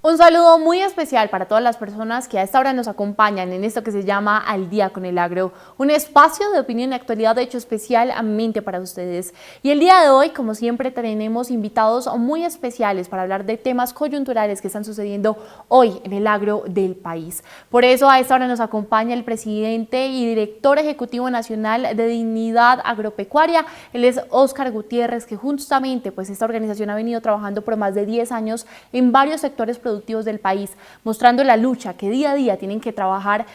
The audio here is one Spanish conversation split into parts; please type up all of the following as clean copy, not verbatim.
Un saludo muy especial para todas las personas que a esta hora nos acompañan en esto que se llama Al Día con el Agro, un espacio de opinión y actualidad hecho especialmente para ustedes. Y el día de hoy, como siempre, tenemos invitados muy especiales para hablar de temas coyunturales que están sucediendo hoy en el agro del país. Por eso a esta hora nos acompaña el presidente y director ejecutivo nacional de Dignidad Agropecuaria. Él es Óscar Gutiérrez, que justamente pues esta organización ha venido trabajando por más de 10 años en varios sectores productivos del país, mostrando la lucha que día a día tienen que trabajar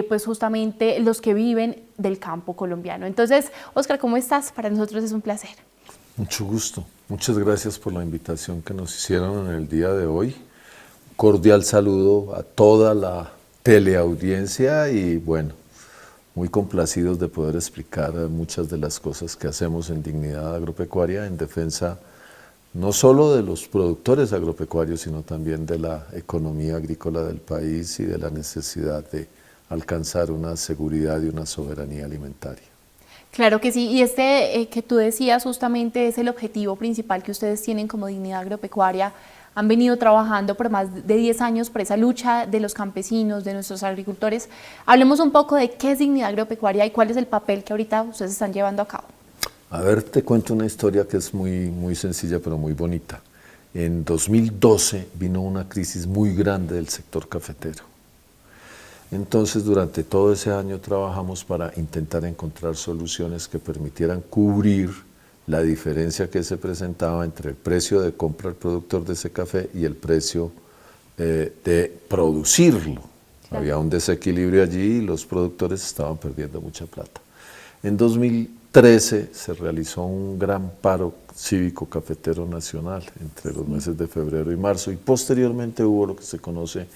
pues justamente los que viven del campo colombiano. Entonces, Óscar, ¿cómo estás? Para nosotros es un placer. Mucho gusto. Muchas gracias por la invitación que nos hicieron en el día de hoy. Cordial saludo a toda la teleaudiencia y bueno, muy complacidos de poder explicar muchas de las cosas que hacemos en Dignidad Agropecuaria en defensa no solo de los productores agropecuarios, sino también de la economía agrícola del país y de la necesidad de alcanzar una seguridad y una soberanía alimentaria. Claro que sí, y que tú decías justamente es el objetivo principal que ustedes tienen como Dignidad Agropecuaria. Han venido trabajando por más de 10 años por esa lucha de los campesinos, de nuestros agricultores. Hablemos un poco de qué es Dignidad Agropecuaria y cuál es el papel que ahorita ustedes están llevando a cabo. A ver, te cuento una historia que es muy sencilla pero muy bonita. En 2012 vino una crisis muy grande del sector cafetero. Entonces, durante todo ese año trabajamos para intentar encontrar soluciones que permitieran cubrir la diferencia que se presentaba entre el precio de compra al productor de ese café y el precio de producirlo. Claro. Había un desequilibrio allí y los productores estaban perdiendo mucha plata. En 2013 se realizó un gran paro cívico cafetero nacional entre los meses de febrero y marzo y posteriormente hubo lo que se conoce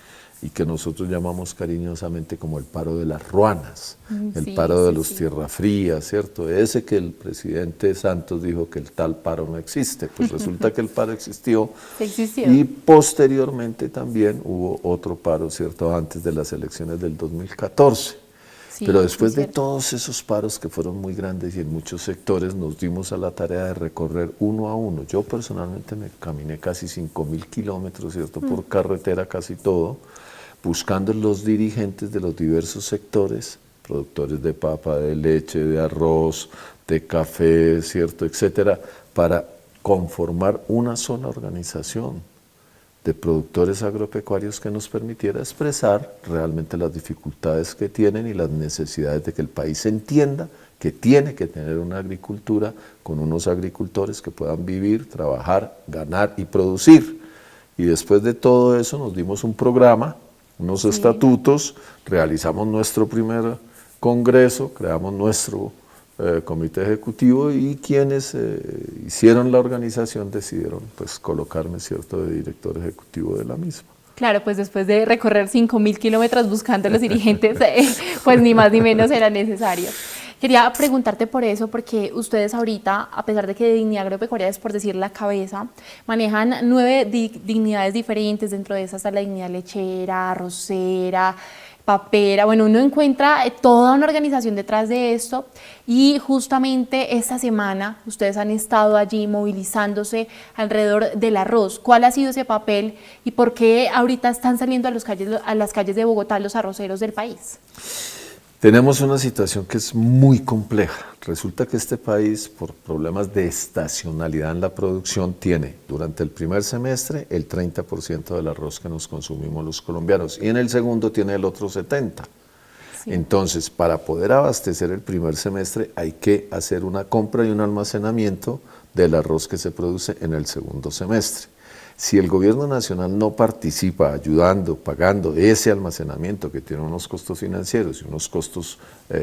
y que nosotros llamamos cariñosamente como el paro de las ruanas, el paro de los tierrafrías, ¿cierto? Ese que el presidente Santos dijo que el tal paro no existe, pues resulta que el paro existió y posteriormente también hubo otro paro, ¿cierto? Antes de las elecciones del 2014. Pero después de todos esos paros que fueron muy grandes y en muchos sectores nos dimos a la tarea de recorrer uno a uno. Yo personalmente me caminé casi 5.000 kilómetros, ¿cierto? Por carretera casi todo, buscando los dirigentes de los diversos sectores, productores de papa, de leche, de arroz, de café, ¿cierto? Etcétera, para conformar una sola organización de productores agropecuarios que nos permitiera expresar realmente las dificultades que tienen y las necesidades de que el país entienda que tiene que tener una agricultura con unos agricultores que puedan vivir, trabajar, ganar y producir. Y después de todo eso nos dimos un programa, unos estatutos, realizamos nuestro primer congreso, creamos nuestro comité ejecutivo y quienes hicieron la organización decidieron pues colocarme, ¿cierto?, de director ejecutivo de la misma. Claro, pues después de recorrer 5.000 kilómetros buscando a los dirigentes, pues ni más ni menos era necesario. Quería preguntarte por eso, porque ustedes ahorita, a pesar de que Dignidad Agropecuaria es por decir la cabeza, manejan 9 dignidades diferentes, dentro de esas está la dignidad lechera, arrocera, papera, bueno, uno encuentra toda una organización detrás de esto y justamente esta semana ustedes han estado allí movilizándose alrededor del arroz. ¿Cuál ha sido ese papel y por qué ahorita están saliendo a las calles de Bogotá los arroceros del país? Tenemos una situación que es muy compleja. Resulta que este país, por problemas de estacionalidad en la producción, tiene durante el primer semestre el 30% del arroz que nos consumimos los colombianos y en el segundo tiene el otro 70%. Entonces, para poder abastecer el primer semestre hay que hacer una compra y un almacenamiento del arroz que se produce en el segundo semestre. Si el gobierno nacional no participa ayudando, pagando ese almacenamiento que tiene unos costos financieros y unos costos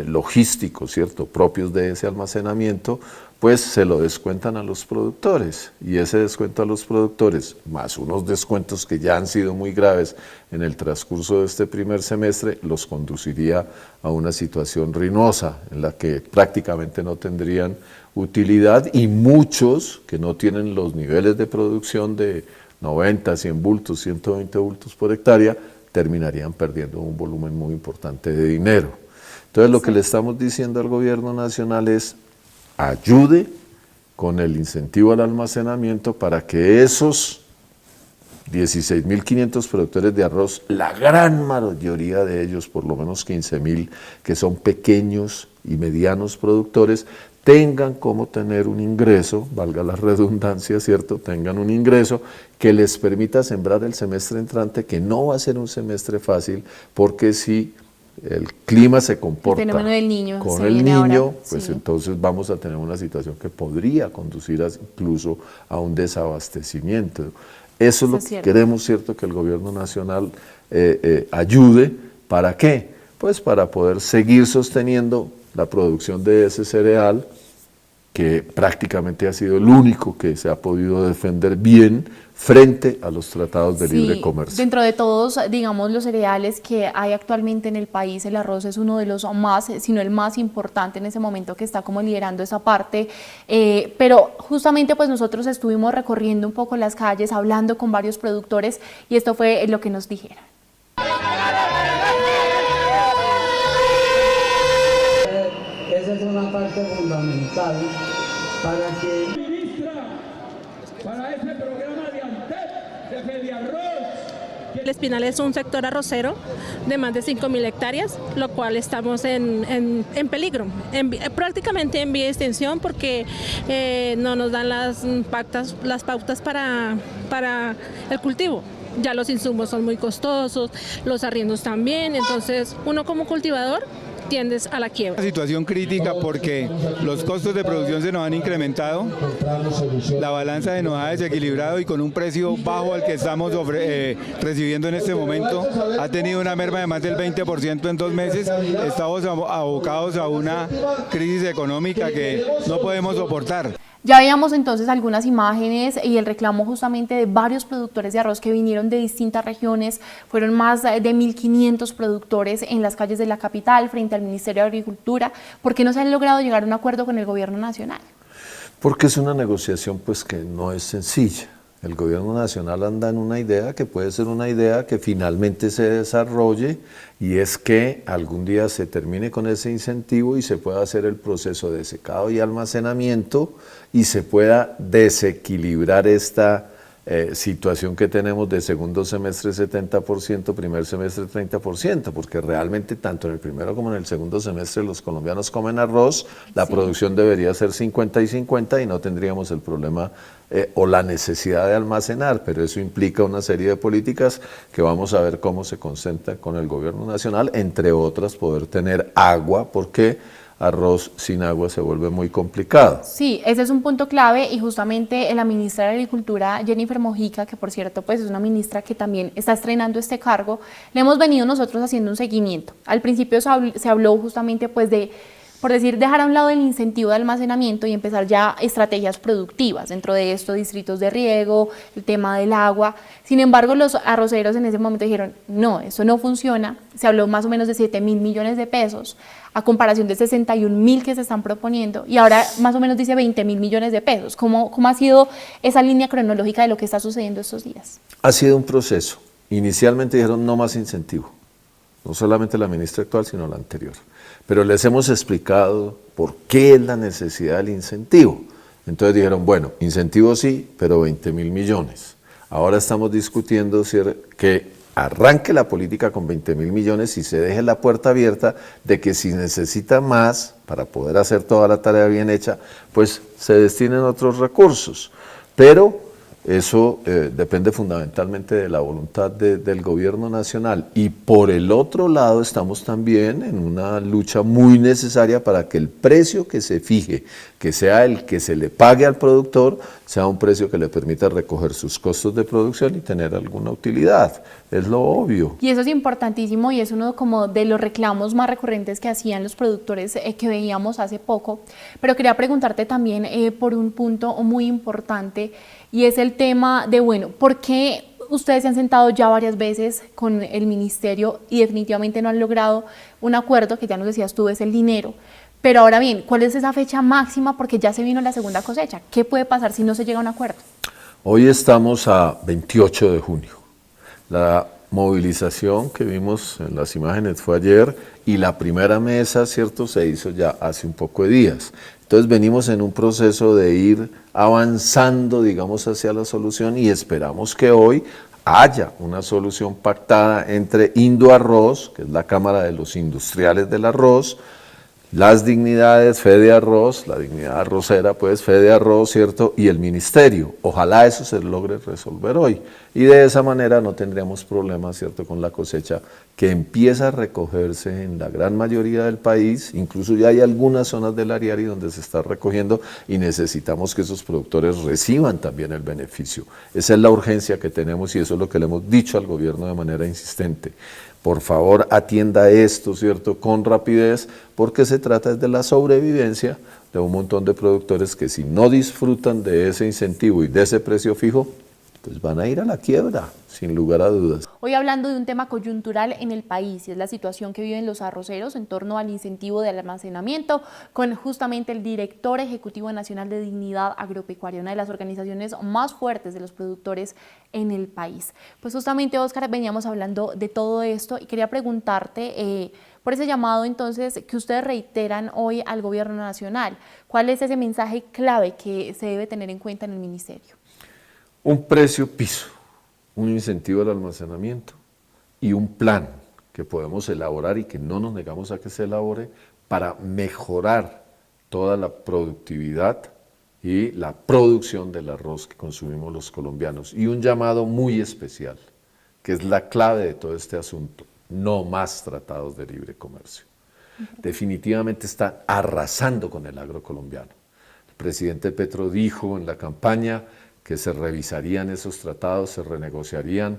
logísticos, ¿cierto?, propios de ese almacenamiento, pues se lo descuentan a los productores y ese descuento a los productores, más unos descuentos que ya han sido muy graves en el transcurso de este primer semestre, los conduciría a una situación ruinosa en la que prácticamente no tendrían utilidad y muchos que no tienen los niveles de producción de 90, 100 bultos, 120 bultos por hectárea, terminarían perdiendo un volumen muy importante de dinero. Entonces lo que le estamos diciendo al gobierno nacional es ayude con el incentivo al almacenamiento para que esos 16.500 productores de arroz, la gran mayoría de ellos, por lo menos 15.000, que son pequeños y medianos productores, tengan como tener un ingreso, valga la redundancia, ¿cierto? Tengan un ingreso que les permita sembrar el semestre entrante, que no va a ser un semestre fácil, porque si el clima se comporta del niño, con el niño, pues sí, entonces vamos a tener una situación que podría conducir incluso a un desabastecimiento. Eso es lo que queremos, ¿cierto? Que el gobierno nacional ayude. ¿Para qué? Pues para poder seguir sosteniendo la producción de ese cereal, que prácticamente ha sido el único que se ha podido defender bien frente a los tratados de libre comercio. Dentro de todos, digamos, los cereales que hay actualmente en el país, el arroz es uno de los más, sino el más importante en ese momento, que está como liderando esa parte, pero justamente pues nosotros estuvimos recorriendo un poco las calles, hablando con varios productores, y esto fue lo que nos dijeron. Esa es una parte fundamental para que... Para ese programa de ANTEP, de Fediarroz. El Espinal es un sector arrocero de más de 5.000 hectáreas, lo cual estamos en peligro, prácticamente en vía de extinción, porque no nos dan las pautas para el cultivo. Ya los insumos son muy costosos, los arriendos también, entonces uno como cultivador tiendes a la quiebra. Una situación crítica porque los costos de producción se nos han incrementado, la balanza se nos ha desequilibrado y con un precio bajo al que estamos recibiendo en este momento, ha tenido una merma de más del 20% en 2 meses, estamos abocados a una crisis económica que no podemos soportar. Ya veíamos entonces algunas imágenes y el reclamo justamente de varios productores de arroz que vinieron de distintas regiones. Fueron más de 1.500 productores en las calles de la capital frente al Ministerio de Agricultura. ¿Por qué no se han logrado llegar a un acuerdo con el gobierno nacional? Porque es una negociación pues que no es sencilla. El gobierno nacional anda en una idea que puede ser una idea que finalmente se desarrolle, y es que algún día se termine con ese incentivo y se pueda hacer el proceso de secado y almacenamiento y se pueda desequilibrar esta situación que tenemos de segundo semestre 70%, primer semestre 30%, porque realmente tanto en el primero como en el segundo semestre los colombianos comen arroz, la producción debería ser 50 y 50 y no tendríamos el problema o la necesidad de almacenar, pero eso implica una serie de políticas que vamos a ver cómo se concentran con el gobierno nacional, entre otras poder tener agua, porque arroz sin agua se vuelve muy complicado. Sí, ese es un punto clave, y justamente la ministra de Agricultura, Jennifer Mojica, que por cierto pues es una ministra que también está estrenando este cargo, le hemos venido nosotros haciendo un seguimiento. Al principio se habló justamente pues de, por decir, dejar a un lado el incentivo de almacenamiento y empezar ya estrategias productivas, dentro de esto distritos de riego, el tema del agua. Sin embargo, los arroceros en ese momento dijeron, no, eso no funciona. Se habló más o menos de 7.000 millones de pesos, a comparación de 61.000 que se están proponiendo, y ahora más o menos dice 20.000 millones de pesos. ¿Cómo ha sido esa línea cronológica de lo que está sucediendo estos días? Ha sido un proceso. Inicialmente dijeron no más incentivo, no solamente la ministra actual, sino la anterior. Pero les hemos explicado por qué es la necesidad del incentivo. Entonces dijeron, bueno, incentivo sí, pero 20.000 millones. Ahora estamos discutiendo que arranque la política con 20.000 millones y se deje la puerta abierta de que si necesita más para poder hacer toda la tarea bien hecha, pues se destinen otros recursos. Pero eso depende fundamentalmente de la voluntad del gobierno nacional. Y por el otro lado estamos también en una lucha muy necesaria para que el precio que se fije, que sea el que se le pague al productor, sea un precio que le permita recoger sus costos de producción y tener alguna utilidad. Es lo obvio. Y eso es importantísimo, y es uno como de los reclamos más recurrentes que hacían los productores que veíamos hace poco. Pero quería preguntarte también por un punto muy importante, y es el tema de, bueno, ¿por qué ustedes se han sentado ya varias veces con el ministerio y definitivamente no han logrado un acuerdo, que ya nos decías tú, es el dinero? Pero ahora bien, ¿cuál es esa fecha máxima? Porque ya se vino la segunda cosecha. ¿Qué puede pasar si no se llega a un acuerdo? Hoy estamos a 28 de junio. La movilización que vimos en las imágenes fue ayer, y la primera mesa, ¿cierto?, se hizo ya hace un poco de días. Entonces venimos en un proceso de ir avanzando, digamos, hacia la solución, y esperamos que hoy haya una solución pactada entre Indoarroz, que es la Cámara de los Industriales del Arroz, las dignidades, Fede Arroz, la dignidad arrocera, pues Fede Arroz, ¿cierto? Y el ministerio. Ojalá eso se logre resolver hoy. Y de esa manera no tendríamos problemas, ¿cierto?, con la cosecha que empieza a recogerse en la gran mayoría del país. Incluso ya hay algunas zonas del Ariari donde se está recogiendo y necesitamos que esos productores reciban también el beneficio. Esa es la urgencia que tenemos y eso es lo que le hemos dicho al gobierno de manera insistente. Por favor, atienda esto, ¿cierto?, con rapidez, porque se trata de la sobrevivencia de un montón de productores que si no disfrutan de ese incentivo y de ese precio fijo, pues van a ir a la quiebra, sin lugar a dudas. Hoy hablando de un tema coyuntural en el país y es la situación que viven los arroceros en torno al incentivo del almacenamiento, con justamente el director ejecutivo nacional de Dignidad Agropecuaria, una de las organizaciones más fuertes de los productores en el país. Pues justamente, Óscar, veníamos hablando de todo esto y quería preguntarte por ese llamado entonces que ustedes reiteran hoy al gobierno nacional. ¿Cuál es ese mensaje clave que se debe tener en cuenta en el ministerio? Un precio piso, un incentivo al almacenamiento y un plan que podemos elaborar y que no nos negamos a que se elabore para mejorar toda la productividad y la producción del arroz que consumimos los colombianos. Y un llamado muy especial, que es la clave de todo este asunto: no más tratados de libre comercio. Definitivamente están arrasando con el agro colombiano. El presidente Petro dijo en la campaña que se revisarían esos tratados, se renegociarían.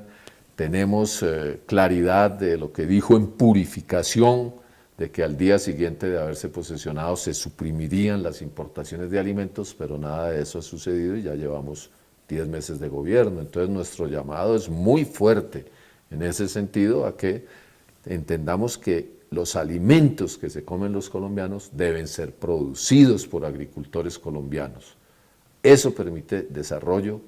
Tenemos claridad de lo que dijo en Purificación, de que al día siguiente de haberse posesionado se suprimirían las importaciones de alimentos, pero nada de eso ha sucedido y ya llevamos 10 meses de gobierno. Entonces nuestro llamado es muy fuerte en ese sentido, a que entendamos que los alimentos que se comen los colombianos deben ser producidos por agricultores colombianos. Eso permite desarrollo,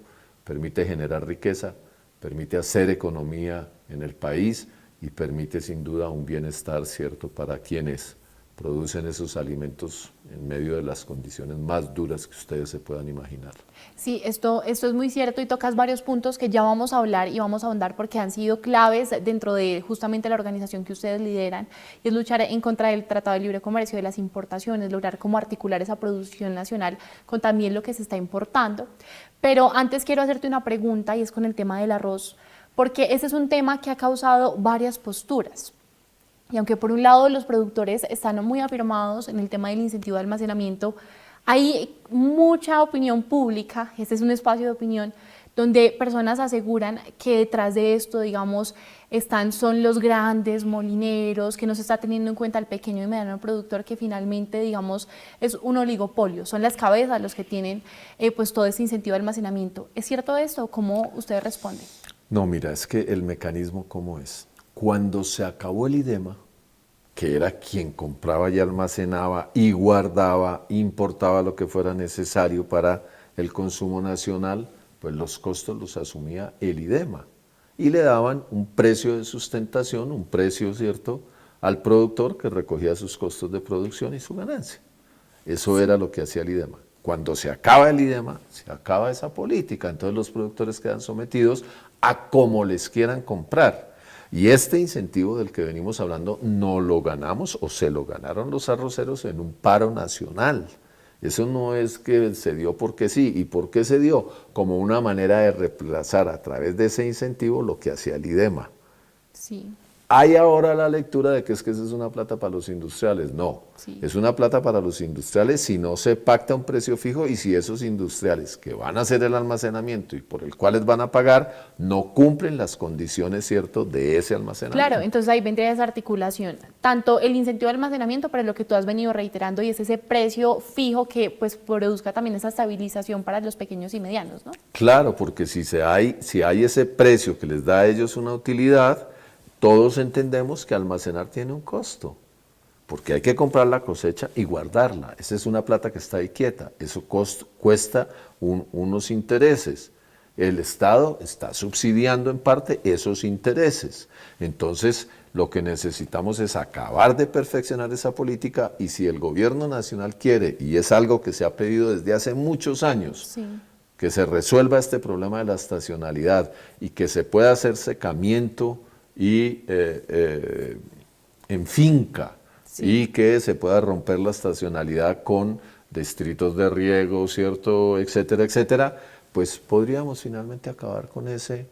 permite generar riqueza, permite hacer economía en el país y permite sin duda un bienestar, ¿cierto?, para quienes producen esos alimentos en medio de las condiciones más duras que ustedes se puedan imaginar. Sí, esto es muy cierto y tocas varios puntos que ya vamos a hablar y vamos a ahondar porque han sido claves dentro de justamente la organización que ustedes lideran, y es luchar en contra del Tratado de Libre Comercio, de las importaciones, lograr cómo articular esa producción nacional con también lo que se está importando. Pero antes quiero hacerte una pregunta y es con el tema del arroz, porque ese es un tema que ha causado varias posturas. Y aunque por un lado los productores están muy afirmados en el tema del incentivo de almacenamiento, hay mucha opinión pública, este es un espacio de opinión, donde personas aseguran que detrás de esto, digamos, son los grandes molineros, que no se está teniendo en cuenta el pequeño y mediano productor, que finalmente, digamos, es un oligopolio, son las cabezas los que tienen pues todo ese incentivo de almacenamiento. ¿Es cierto esto? ¿Cómo ustedes responden? No, mira, es que el mecanismo ¿cómo es? Cuando se acabó el IDEMA, que era quien compraba y almacenaba y guardaba, importaba lo que fuera necesario para el consumo nacional, pues los costos los asumía el IDEMA y le daban un precio de sustentación, un precio, ¿cierto?, al productor que recogía sus costos de producción y su ganancia. Eso era lo que hacía el IDEMA. Cuando se acaba el IDEMA, se acaba esa política, entonces los productores quedan sometidos a como les quieran comprar. Y este incentivo del que venimos hablando no lo ganamos o se lo ganaron los arroceros en un paro nacional. Eso no es que se dio porque sí. ¿Y por qué se dio? Como una manera de reemplazar a través de ese incentivo lo que hacía el IDEMA. Sí. Hay ahora la lectura de que esa es una plata para los industriales. No, sí, es una plata para los industriales si no se pacta un precio fijo y si esos industriales que van a hacer el almacenamiento y por el cual les van a pagar no cumplen las condiciones, ¿cierto?, de ese almacenamiento. Claro, entonces ahí vendría esa articulación, tanto el incentivo de almacenamiento para lo que tú has venido reiterando y es ese precio fijo que pues produzca también esa estabilización para los pequeños y medianos, ¿no? Claro, porque si hay ese precio que les da a ellos una utilidad, todos entendemos que almacenar tiene un costo, porque hay que comprar la cosecha y guardarla. Esa es una plata que está ahí quieta, eso cuesta unos intereses. El Estado está subsidiando en parte esos intereses. Entonces, lo que necesitamos es acabar de perfeccionar esa política y si el gobierno nacional quiere, y es algo que se ha pedido desde hace muchos años, Sí. que se resuelva este problema de la estacionalidad y que se pueda hacer secamiento y en finca, y que se pueda romper la estacionalidad con distritos de riego, ¿cierto?, etcétera, etcétera, pues podríamos finalmente acabar con ese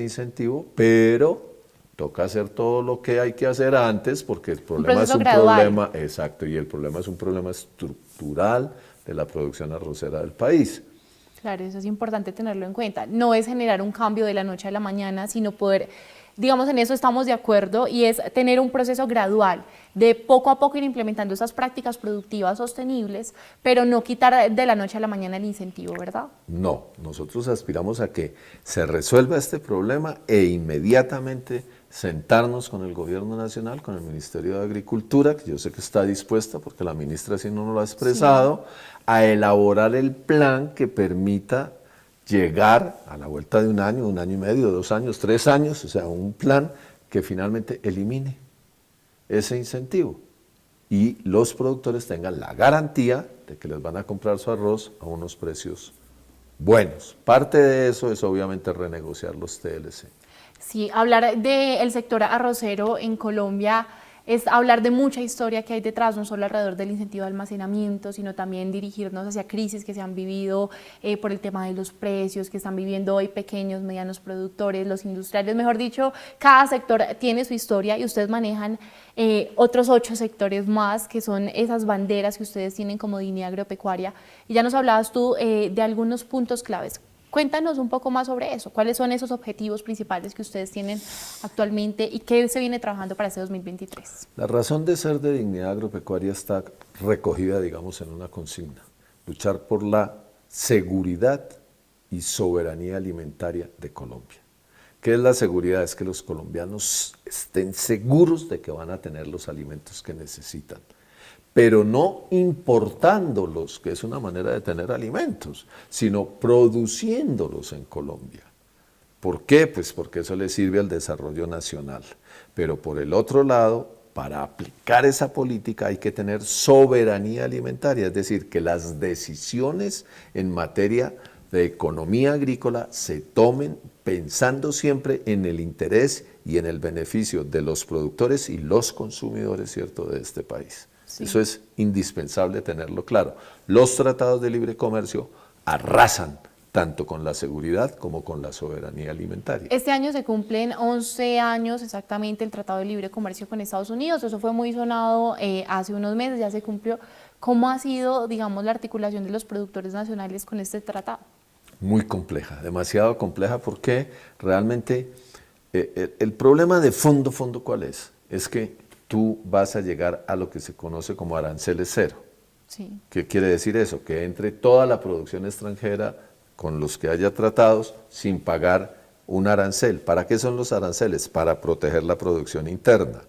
incentivo, pero toca hacer todo lo que hay que hacer antes, porque el problema es un problema, exacto, y el problema es un problema estructural de la producción arrocera del país. Claro, eso es importante tenerlo en cuenta. No es generar un cambio de la noche a la mañana, sino poder, digamos, en eso estamos de acuerdo, y es tener un proceso gradual de poco a poco ir implementando esas prácticas productivas sostenibles, pero no quitar de la noche a la mañana el incentivo, ¿verdad? No, nosotros aspiramos a que se resuelva este problema e inmediatamente sentarnos con el Gobierno Nacional, con el Ministerio de Agricultura, que yo sé que está dispuesta, porque la ministra así no lo ha expresado, sí, a elaborar el plan que permita llegar a la vuelta de un año y medio, 2 años, 3 años, o sea, un plan que finalmente elimine ese incentivo y los productores tengan la garantía de que les van a comprar su arroz a unos precios buenos. Parte de eso es obviamente renegociar los TLC. Sí, hablar del sector arrocero en Colombia es hablar de mucha historia que hay detrás, no solo alrededor del incentivo de almacenamiento, sino también dirigirnos hacia crisis que se han vivido por el tema de los precios, que están viviendo hoy pequeños, medianos productores, los industriales, mejor dicho, cada sector tiene su historia y ustedes manejan otros 8 sectores más, que son esas banderas que ustedes tienen como línea agropecuaria. Y ya nos hablabas tú de algunos puntos claves. Cuéntanos un poco más sobre eso. ¿Cuáles son esos objetivos principales que ustedes tienen actualmente y qué se viene trabajando para este 2023? La razón de ser de Dignidad Agropecuaria está recogida, digamos, en una consigna: luchar por la seguridad y soberanía alimentaria de Colombia. ¿Qué es la seguridad? Es que los colombianos estén seguros de que van a tener los alimentos que necesitan, pero no importándolos, que es una manera de tener alimentos, sino produciéndolos en Colombia. ¿Por qué? Pues porque eso le sirve al desarrollo nacional. Pero por el otro lado, para aplicar esa política hay que tener soberanía alimentaria, es decir, que las decisiones en materia de economía agrícola se tomen pensando siempre en el interés y en el beneficio de los productores y los consumidores, ¿cierto?, de este país. Sí. Eso es indispensable tenerlo claro. Los tratados de libre comercio arrasan tanto con la seguridad como con la soberanía alimentaria. Este año se cumplen 11 años exactamente el Tratado de Libre Comercio con Estados Unidos. Eso fue muy sonado hace unos meses, ya se cumplió. ¿Cómo ha sido, digamos, la articulación de los productores nacionales con este tratado? Muy compleja, demasiado compleja, porque realmente el problema de fondo, ¿cuál es? Es que tú vas a llegar a lo que se conoce como aranceles cero. Sí. ¿Qué quiere decir eso? Que entre toda la producción extranjera con los que haya tratados sin pagar un arancel. ¿Para qué son los aranceles? Para proteger la producción interna.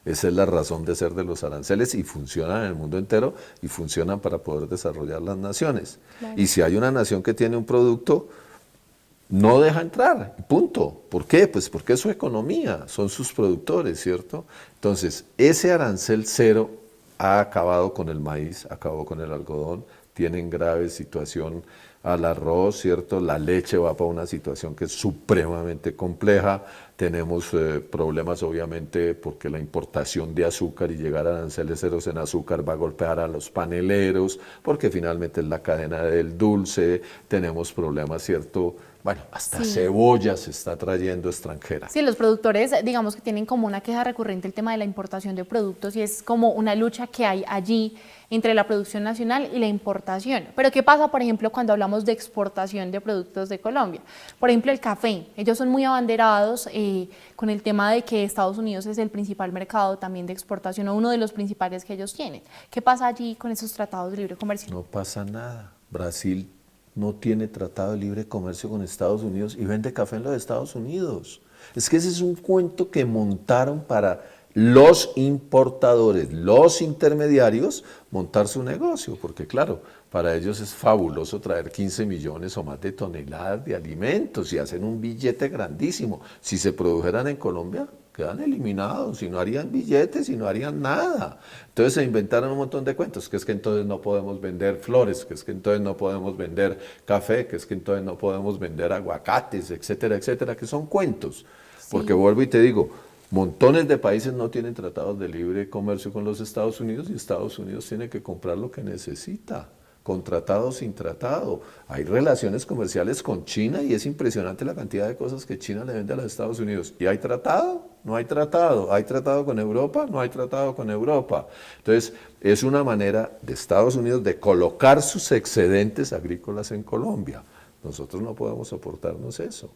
Esa es la razón de ser de los aranceles, y funcionan en el mundo entero y funcionan para poder desarrollar las naciones. Claro. Y si hay una nación que tiene un producto, no deja entrar, punto. ¿Por qué? Pues porque es su economía, son sus productores, ¿cierto? Entonces, ese arancel cero ha acabado con el maíz, acabó con el algodón, tienen grave situación al arroz, ¿cierto? La leche va para una situación que es supremamente compleja. Tenemos problemas, obviamente, porque la importación de azúcar y llegar a aranceles ceros en azúcar va a golpear a los paneleros, porque finalmente es la cadena del dulce. Tenemos problemas, ¿cierto? Bueno, hasta sí, cebolla se está trayendo extranjera. Sí, los productores, digamos que tienen como una queja recurrente el tema de la importación de productos, y es como una lucha que hay allí entre la producción nacional y la importación. Pero ¿qué pasa, por ejemplo, cuando hablamos de exportación de productos de Colombia? Por ejemplo, el café. Ellos son muy abanderados con el tema de que Estados Unidos es el principal mercado también de exportación, o uno de los principales que ellos tienen. ¿Qué pasa allí con esos tratados de libre comercio? No pasa nada. Brasil no tiene tratado de libre comercio con Estados Unidos y vende café en los Estados Unidos. Es que ese es un cuento que montaron para los importadores, los intermediarios, montar su negocio, porque claro, Para ellos es fabuloso traer 15 millones o más de toneladas de alimentos y hacen un billete grandísimo. Si se produjeran en Colombia, quedan eliminados y no harían billetes y no harían nada. Entonces se inventaron un montón de cuentos, que es que entonces no podemos vender flores, que es que entonces no podemos vender café, que es que entonces no podemos vender aguacates, etcétera, etcétera, que son cuentos. Porque vuelvo y te digo, montones de países no tienen tratados de libre comercio con los Estados Unidos y Estados Unidos tiene que comprar lo que necesita, con tratado o sin tratado. Hay relaciones comerciales con China y es impresionante la cantidad de cosas que China le vende a los Estados Unidos. ¿Y hay tratado? No hay tratado. ¿Hay tratado con Europa? No hay tratado con Europa. Entonces, es una manera de Estados Unidos de colocar sus excedentes agrícolas en Colombia. Nosotros no podemos soportarnos eso.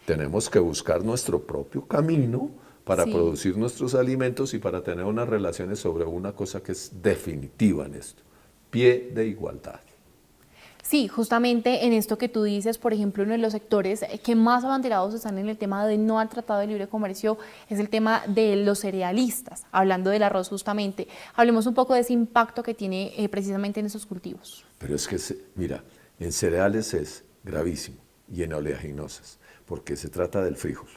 Tenemos que buscar nuestro propio camino para producir nuestros alimentos y para tener unas relaciones sobre una cosa que es definitiva en esto: pie de igualdad. Sí, justamente en esto que tú dices, por ejemplo, uno de los sectores que más abanderados están en el tema de no al Tratado de Libre Comercio es el tema de los cerealistas, hablando del arroz justamente. Hablemos un poco de ese impacto que tiene precisamente en esos cultivos. Pero es que, mira, en cereales es gravísimo y en oleaginosas, porque se trata del frijol,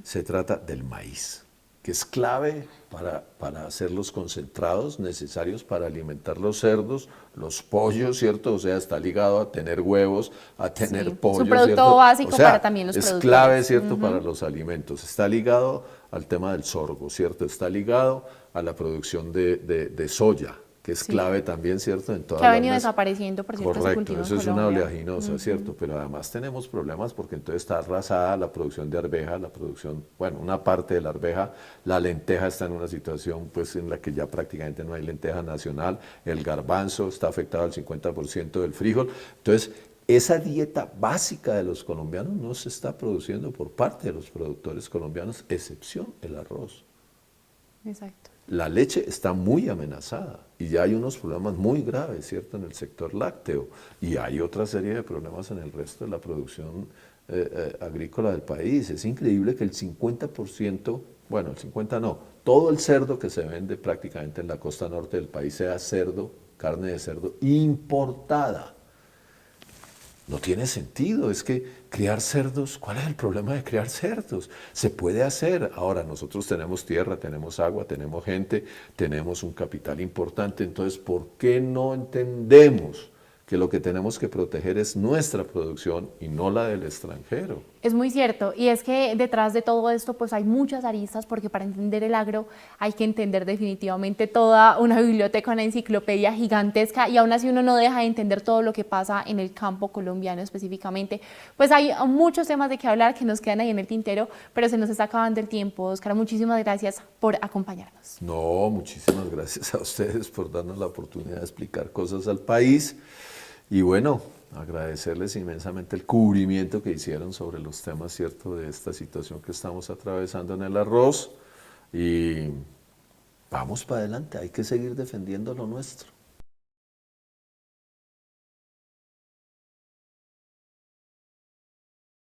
se trata del maíz, que es clave para hacer los concentrados necesarios para alimentar los cerdos, los pollos, ¿cierto? O sea, está ligado a tener huevos, a tener pollo, es un producto ¿cierto? básico, o sea, para también los es productores. clave, ¿cierto? Para los alimentos. Está ligado al tema del sorgo, ¿cierto? Está ligado a la producción de soya, que es clave también, ¿cierto? En todas que ha venido las desapareciendo, por cierto, ese Correcto, cultivo eso en es una Colombia. oleaginosa, ¿cierto? Pero además tenemos problemas porque entonces está arrasada la producción de arveja, la producción, bueno, una parte de la arveja, la lenteja está en una situación pues en la que ya prácticamente no hay lenteja nacional, el garbanzo está afectado al 50% del frijol. Entonces, esa dieta básica de los colombianos no se está produciendo por parte de los productores colombianos, excepción el arroz. Exacto. La leche está muy amenazada y ya hay unos problemas muy graves, ¿cierto?, en el sector lácteo, y hay otra serie de problemas en el resto de la producción agrícola del país. Es increíble que el 50%, bueno, el 50% no, todo el cerdo que se vende prácticamente en la costa norte del país sea cerdo, carne de cerdo importada. No tiene sentido, es que criar cerdos, ¿cuál es el problema de criar cerdos? Se puede hacer. Ahora, nosotros tenemos tierra, tenemos agua, tenemos gente, tenemos un capital importante, entonces, ¿por qué no entendemos que lo que tenemos que proteger es nuestra producción y no la del extranjero? Es muy cierto, y es que detrás de todo esto pues hay muchas aristas, porque para entender el agro hay que entender definitivamente toda una biblioteca, una enciclopedia gigantesca, y aún así uno no deja de entender todo lo que pasa en el campo colombiano específicamente. Pues hay muchos temas de qué hablar que nos quedan ahí en el tintero, pero se nos está acabando el tiempo. Óscar, muchísimas gracias por acompañarnos. No, muchísimas gracias a ustedes por darnos la oportunidad de explicar cosas al país. Y bueno, agradecerles inmensamente el cubrimiento que hicieron sobre los temas, ¿cierto?, de esta situación que estamos atravesando en el arroz. Y vamos para adelante, hay que seguir defendiendo lo nuestro.